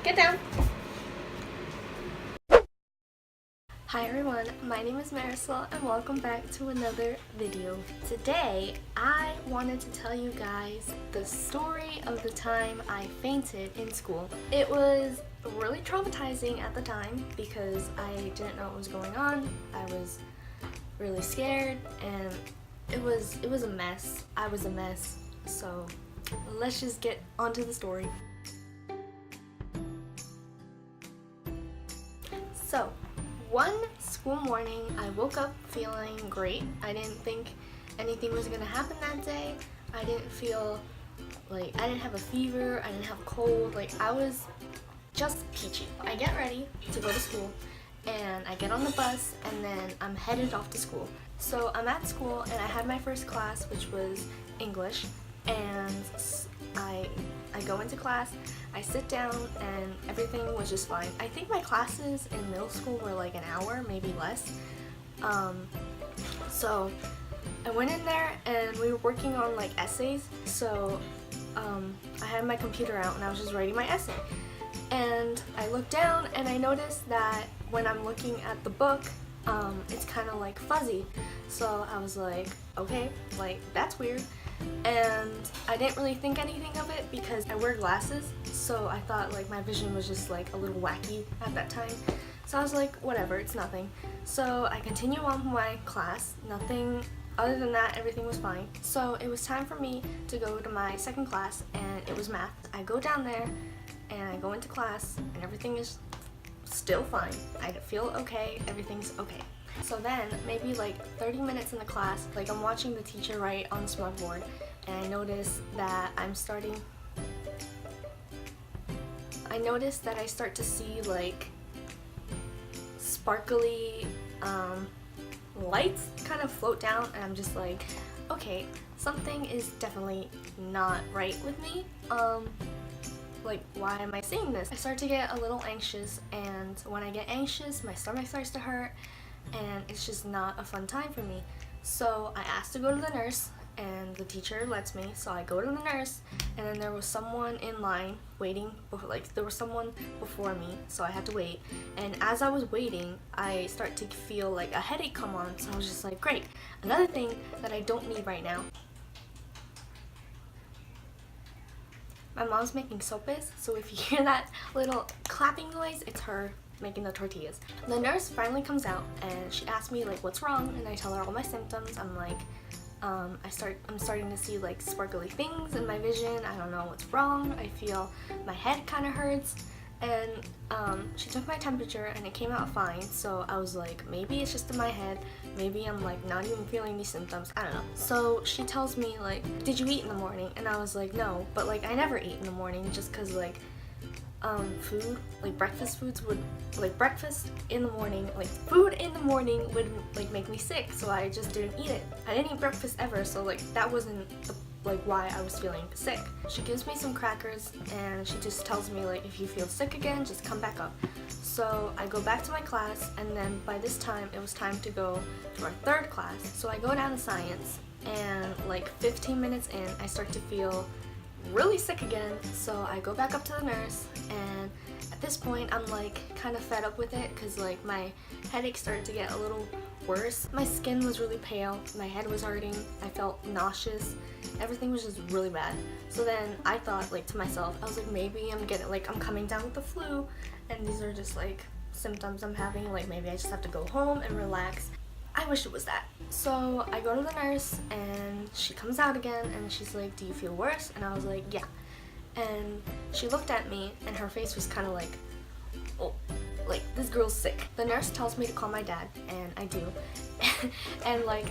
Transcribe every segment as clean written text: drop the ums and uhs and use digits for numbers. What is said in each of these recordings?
Get down. Hi everyone, my name is Marisol and welcome back to another video. Today, I wanted to tell you guys the story of the time I fainted in school. It was really traumatizing at the time because I didn't know what was going on. I was really scared and it was a mess. I was a mess. So let's just get onto the story. So, one school morning, I woke up feeling great. I didn't think anything was gonna happen that day. I didn't feel like, I didn't have a fever, I didn't have a cold, like I was just peachy. I get ready to go to school and I get on the bus and then I'm headed off to school. So I'm at school and I had my first class, which was English, and I go into class, I sit down, and everything was just fine. I think my classes in middle school were like an hour, maybe less. So I went in there and we were working on like essays. So I had my computer out and I was just writing my essay. And I looked down and I noticed that when I'm looking at the book, it's kind of like fuzzy. So I was like, okay, like that's weird. And I didn't really think anything of it because I wear glasses, so I thought like my vision was just like a little wacky at that time. So I was like, whatever, it's nothing. So I continue on with my class. Nothing other than that, everything was fine. So it was time for me to go to my second class, and it was math. I go down there and I go into class and everything is still fine. I feel okay, everything's okay. So then, maybe like 30 minutes in the class, like I'm watching the teacher write on the smart board, and I notice that I start to see like sparkly lights kind of float down, and I'm just like, okay, something is definitely not right with me. Like, why am I seeing this? I start to get a little anxious, and when I get anxious, my stomach starts to hurt, and it's just not a fun time for me. So I asked to go to the nurse, and the teacher lets me. So I go to the nurse, and then there was someone in line waiting, like there was someone before me, so I had to wait. And as I was waiting, I start to feel like a headache come on, so I was just like, great, another thing that I don't need right now. My mom's making sopes, so if you hear that little clapping noise, it's her making the tortillas. The nurse finally comes out and she asks me like what's wrong, and I tell her all my symptoms. I'm like, I'm starting to see like sparkly things in my vision. I don't know what's wrong. I feel my head kind of hurts. And she took my temperature and it came out fine. So I was like, maybe it's just in my head. Maybe I'm like not even feeling these symptoms. I don't know. So she tells me like, did you eat in the morning? And I was like, no. But like I never eat in the morning just cause like food, like breakfast foods would, like breakfast in the morning, like food in the morning would like make me sick, so I just didn't eat it. I didn't eat breakfast ever, so like that wasn't like why I was feeling sick. She gives me some crackers and she just tells me like, if you feel sick again, just come back up. So I go back to my class, and then by this time it was time to go to our third class. So I go down to science, and like 15 minutes in, I start to feel really sick again. So I go back up to the nurse, and at this point I'm like kind of fed up with it because like my headache started to get a little worse. My skin was really pale, my head was hurting, I felt nauseous, everything was just really bad. So then I thought like to myself, I was like, maybe I'm coming down with the flu, and these are just like symptoms I'm having, like maybe I just have to go home and relax. I wish it was that. So I go to the nurse and she comes out again and she's like, do you feel worse? And I was like, yeah. And she looked at me and her face was kind of like, oh, like this girl's sick. The nurse tells me to call my dad, and I do. And like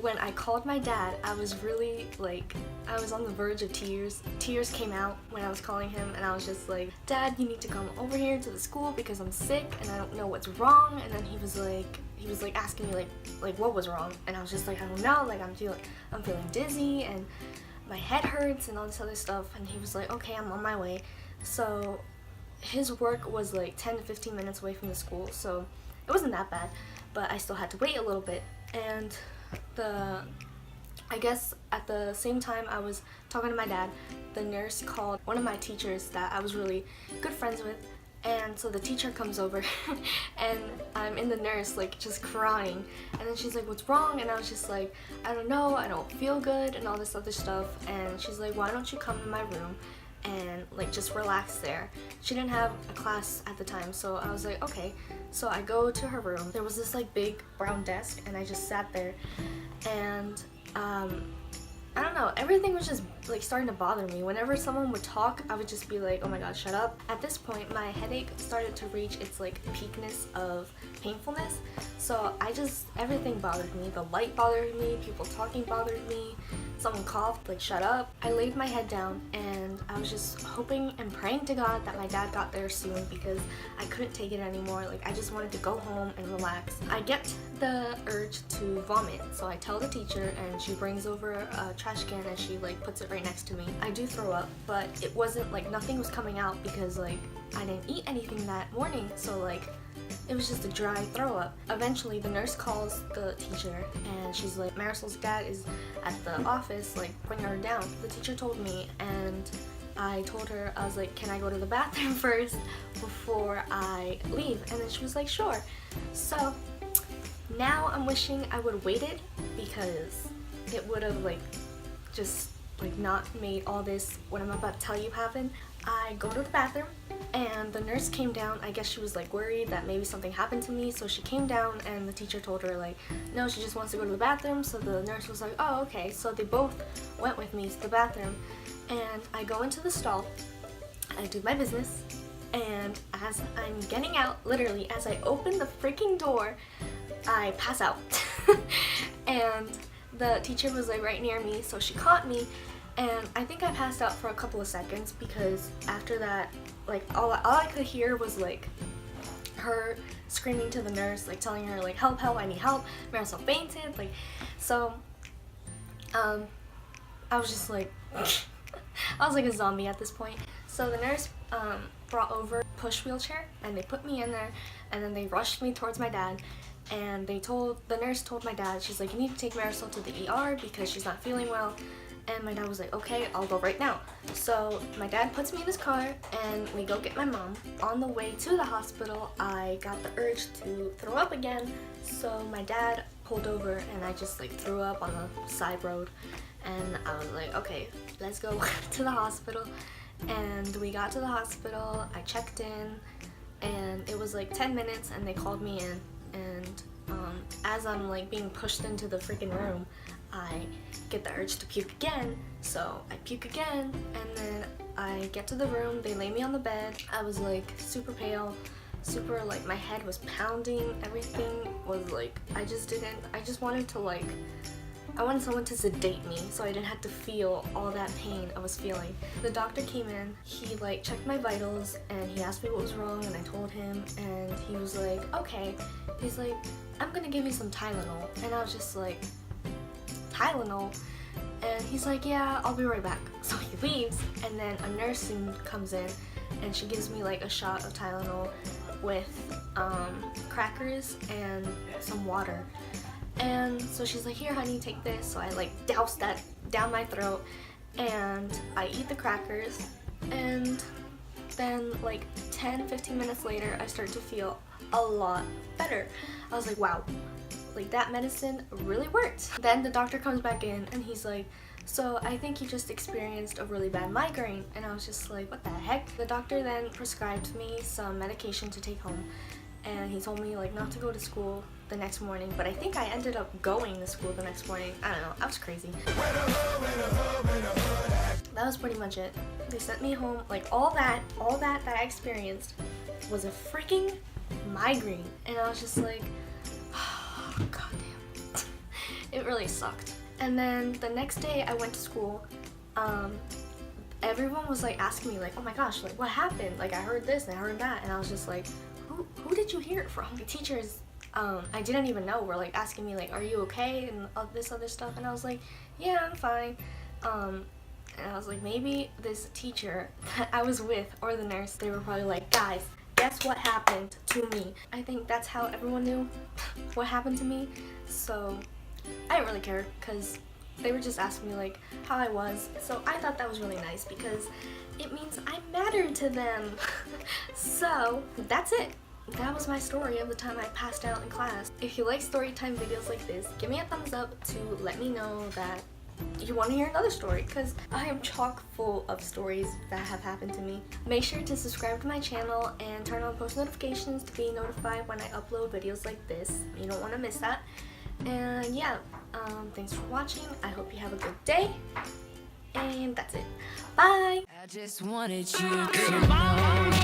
when I called my dad, I was really like, I was on the verge of tears. Tears came out when I was calling him, and I was just like, Dad, you need to come over here to the school because I'm sick and I don't know what's wrong. And then he was like asking me like what was wrong, and I was just like, I don't know, like I'm feeling dizzy and my head hurts and all this other stuff. And he was like, okay, I'm on my way. So his work was like 10 to 15 minutes away from the school, so it wasn't that bad, but I still had to wait a little bit. And I guess at the same time I was talking to my dad, the nurse called one of my teachers that I was really good friends with. And so the teacher comes over and I'm in the nurse like just crying, and then she's like, what's wrong? And I was just like, I don't know, I don't feel good and all this other stuff. And she's like, why don't you come to my room and like just relax there. She didn't have a class at the time, so I was like, okay. So I go to her room. There was this like big brown desk and I just sat there, and I don't know, everything was just like starting to bother me. Whenever someone would talk, I would just be like, oh my god, shut up. At this point, my headache started to reach its like peakness of painfulness. So everything bothered me. The light bothered me, people talking bothered me, someone coughed, like shut up. I laid my head down and I was just hoping and praying to God that my dad got there soon, because I couldn't take it anymore. Like I just wanted to go home and relax. I get the urge to vomit, so I tell the teacher and she brings over a trash can and she like puts it right next to me. I do throw up, but it wasn't like nothing was coming out because like I didn't eat anything that morning, so like it was just a dry throw up. Eventually the nurse calls the teacher and she's like, Marisol's dad is at the office, like bring her down. The teacher told me, and I told her, I was like, can I go to the bathroom first before I leave? And then she was like, sure. So now I'm wishing I would have waited, because it would have like just like not made all this what I'm about to tell you happen. I go to the bathroom and the nurse came down. I guess she was like worried that maybe something happened to me, so she came down and the teacher told her like, no, she just wants to go to the bathroom. So the nurse was like, oh okay. So they both went with me to the bathroom, and I go into the stall, I do my business, and as I'm getting out, literally as I open the freaking door, I pass out. And the teacher was like right near me, so she caught me, and I think I passed out for a couple of seconds, because after that, like all I could hear was like her screaming to the nurse, like telling her like, help, help, I need help, Marisol fainted, like. So I was just like I was like a zombie at this point. So the nurse brought over a push wheelchair and they put me in there, and then they rushed me towards my dad. And the nurse told my dad, she's like, you need to take Marisol to the ER because she's not feeling well. And my dad was like, okay, I'll go right now. So my dad puts me in his car and we go get my mom. On the way to the hospital, I got the urge to throw up again. So my dad pulled over and I just like threw up on the side road. And I was like, okay, let's go to the hospital. And we got to the hospital, I checked in, and it was like 10 minutes and they called me in. And as I'm like being pushed into the freaking room, I get the urge to puke again. So I puke again, and then I get to the room, they lay me on the bed. I was like super pale, super like my head was pounding, everything was like, I just wanted to like, I wanted someone to sedate me so I didn't have to feel all that pain I was feeling. The doctor came in, he like checked my vitals and he asked me what was wrong, and I told him, and he was like, okay. He's like, I'm gonna give you some Tylenol. And I was just like, Tylenol? And he's like, yeah, I'll be right back. So he leaves, and then a nurse soon comes in and she gives me like a shot of Tylenol with crackers and some water. And so she's like, here honey, take this. So I like douse that down my throat and I eat the crackers, and then like 10-15 minutes later I start to feel a lot better. I was like, wow, like that medicine really worked. Then the doctor comes back in and he's like, so I think you just experienced a really bad migraine. And I was just like, what the heck? The doctor then prescribed me some medication to take home, and he told me like not to go to school the next morning, but I think I ended up going to school the next morning. I don't know, I was crazy. That was pretty much it. They sent me home. Like all that I experienced was a freaking migraine, and I was just like, oh, goddamn. It really sucked. And then the next day I went to school. Everyone was like asking me like, oh my gosh, like what happened? Like I heard this and I heard that, and I was just like, who did you hear it from? The teachers I didn't even know were like asking me like, are you okay, and all this other stuff, and I was like, yeah, I'm fine. And I was like, maybe this teacher that I was with or the nurse, they were probably like, guys, guess what happened to me? I think that's how everyone knew what happened to me. So I didn't really care, because They were just asking me like how I was. So I thought that was really nice because it means I mattered to them. So that's it. That was my story of the time I passed out in class. If you like storytime videos like this, give me a thumbs up to let me know that you want to hear another story, because I am chock full of stories that have happened to me. Make sure to subscribe to my channel and turn on post notifications to be notified when I upload videos like this. You don't want to miss that. And yeah, thanks for watching. I hope you have a good day. And that's it. Bye! I just wanted you to know.